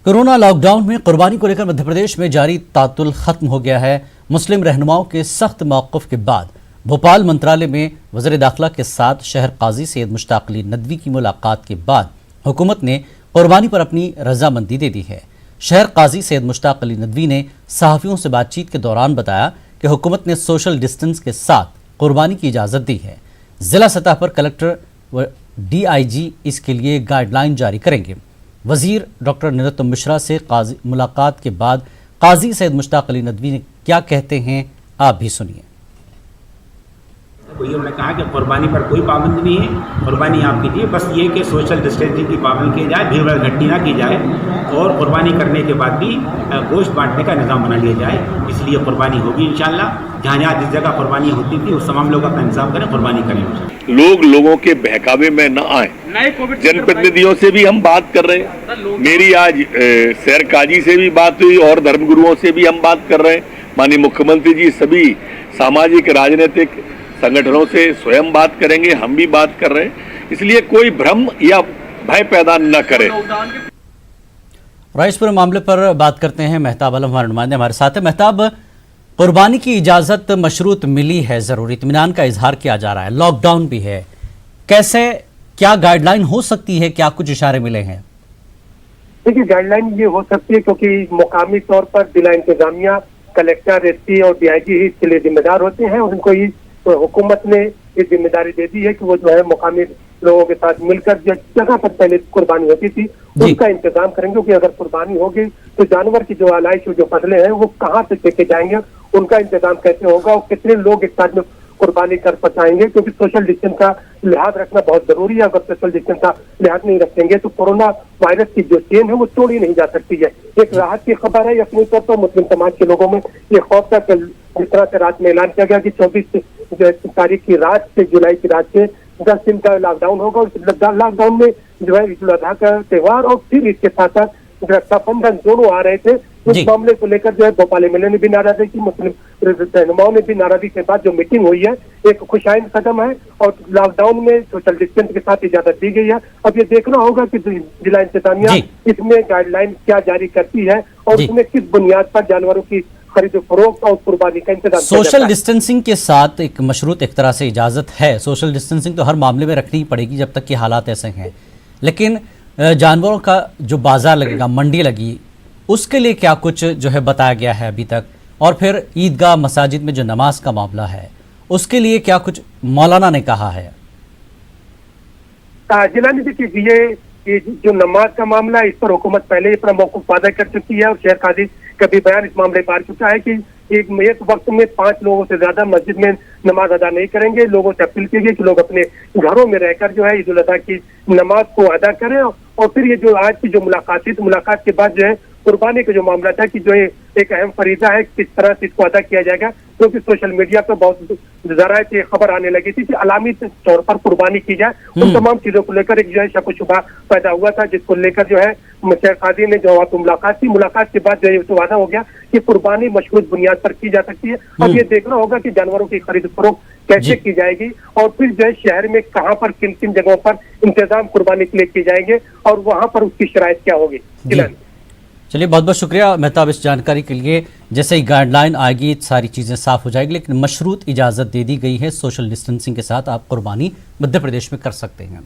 Corona lockdown में कुर्बानी को लेकर मध्य प्रदेश में जारी तातुल खत्म हो गया है। मुस्लिम रहनुमाओं के सख्त मौक़िफ़ के बाद भोपाल मंत्रालय में वज़ीर दाखिला के साथ शहर काजी सैयद मुश्ताक अली नदवी की मुलाकात के बाद हुकूमत ने कुर्बानी पर अपनी रजामंदी दे दी है। शहर काजी सैयद मुश्ताक अली नदवी ने सहाफ़ियों से बातचीत के दौरान बताया कि हुकूमत ने सोशल डिस्टेंस के साथ कुर्बानी की इजाज़त दी है। ज़िला सतह पर कलेक्टर व DIG इसके लिए गाइडलाइन जारी करेंगे। वजीर डॉक्टर नरोत्तम मिश्रा से मुलाकात के बाद काजी सैयद मुश्ताक अली नदवी ने क्या कहते हैं, आप भी सुनिए। उन्होंने कहा कि कुर्बानी पर कोई पाबंदी नहीं है, कुर्बानी आप कीजिए, बस ये कि सोशल डिस्टेंसिंग की पाबंदी की जाए, भीड़ भाड़ इकट्ठी ना की जाए और कुर्बानी करने के बाद भी गोश्त बांटने का निज़ाम बना लिया जाए। इसलिए कुर्बानी होगी इंशाल्लाह। जहाँ जहाँ जिस जगह कुर्बानी होती थी उस तमाम लोग अपना इंतजाम करें, कुर्बानी करें। लोग लोगों के बहकावे में न आए। जनप्रतिनिधियों से भी हम बात कर रहे हैं। मेरी आज शहर काजी से भी बात हुई और धर्मगुरुओं से भी हम बात कर रहे हैं। माननीय मुख्यमंत्री जी सभी सामाजिक राजनीतिक संगठनों से स्वयं बात करेंगे, हम भी बात कर रहे हैं। इसलिए कोई भ्रम या भय पैदा न करे। इस पूरे मामले पर बात करते हैं। मेहताब आलम हमारे नुमाइंदे हमारे साथ है। मेहताब, कुर्बानी की इजाज़त मशरूत मिली है, ज़रूरी इत्मीनान का इजहार किया जा रहा है, लॉकडाउन भी है, कैसे क्या गाइडलाइन हो सकती है, क्या कुछ इशारे मिले हैं? देखिए, गाइडलाइन ये हो सकती है क्योंकि मुकामी तौर पर जिला इंतजामिया, कलेक्टर, SP और DIG ही इसके लिए जिम्मेदार होते हैं। उनको ही तो हुकूमत ने ये जिम्मेदारी दे दी है कि वो जो है मुकामी लोगों के साथ मिलकर जिस जगह पर पहले कुर्बानी होती थी उसका इंतजाम करेंगे। क्योंकि अगर कुर्बानी होगी तो जानवर की जो आलाइश, जो फसलें हैं, वो कहाँ से लेके जाएंगे, उनका इंतजाम कैसे होगा और कितने लोग एक साथ में कुर्बानी कर पाएंगे। क्योंकि सोशल डिस्टेंस का लिहाज रखना बहुत जरूरी है। अगर सोशल डिस्टेंस का लिहाज नहीं रखेंगे तो कोरोना वायरस की जो चेन है वो तोड़ी नहीं जा सकती है। एक राहत की खबर है अपने तौर पर मुस्लिम समाज के लोगों में ये खौफ था कि जिस तरह से रात में ऐलान किया गया कि 24 तारीख की रात से, जुलाई की रात से 10 दिन का लॉकडाउन होगा। और लॉकडाउन में जो है ईद उल अजहा का त्यौहार और फिर इसके साथ साथ रक्षाबंधन दोनों आ रहे थे। इस मामले को लेकर जो है भोपाल MLA ने भी नाराजगी की, मुस्लिम रहनुमाओं ने भी नाराजगी के बाद जो मीटिंग हुई है एक खुशाइन कदम है और लॉकडाउन में सोशल डिस्टेंस के साथ इजाजत दी गई है। अब ये देखना होगा कि जिला इंतजामिया इसमें गाइडलाइन क्या जारी करती है और उसमें किस बुनियाद पर जानवरों की खरीद फरोख्त और कुर्बानी का इंतजाम। सोशल डिस्टेंसिंग के साथ एक मशरूत एक तरह से इजाजत है। सोशल डिस्टेंसिंग तो हर मामले में रखनी ही पड़ेगी जब तक कि हालात ऐसे हैं, लेकिन जानवरों का जो बाजार लगेगा, मंडी लगी, उसके लिए क्या कुछ जो है बताया गया है अभी तक? और फिर ईदगाह मसाजिद में जो नमाज का मामला है उसके लिए क्या कुछ मौलाना ने कहा है? जिला ने देखिए जो नमाज का मामला है इस पर हुकूमत पहले ही अपना मौक़िफ़ वाज़ेह कर चुकी है और शहर काजी का भी बयान इस मामले पर आ चुका है कि एक वक्त में 5 लोगों से ज्यादा मस्जिद में नमाज अदा नहीं करेंगे। लोगों से अपील की गई कि लोग अपने घरों में रहकर जो है ईद उल अजहा की नमाज को अदा करें। और फिर ये जो आज की जो मुलाकात थी, तो मुलाकात के बाद जो है कुर्बानी का जो मामला था कि जो एक अहम फरीजा है, किस तरह से इसको अदा किया जाएगा। क्योंकि सोशल मीडिया पर बहुत जरा से खबर आने लगी थी कि अलामी तौर पर कुर्बानी की जाए। उन तमाम चीजों को लेकर एक जो है शक शुबा पैदा हुआ था, जिसको लेकर जो है शहर काजी ने जो मुलाकात थी, मुलाकात के बाद जो है वादा हो गया कि कुर्बानी मशरूत बुनियाद पर की जा सकती है। अब ये देखना होगा कि जानवरों की खरीद फरोख्त कैसे की जाएगी और फिर जो है शहर में कहाँ पर किन किन जगहों पर इंतजाम कुर्बानी के लिए किए जाएंगे और वहां पर उसकी शराइत क्या होगी। चलिए, बहुत बहुत शुक्रिया मेहताब इस जानकारी के लिए। जैसे ही गाइडलाइन आएगी सारी चीज़ें साफ हो जाएगी, लेकिन मशरूत इजाज़त दे दी गई है। सोशल डिस्टेंसिंग के साथ आप कुर्बानी मध्य प्रदेश में कर सकते हैं।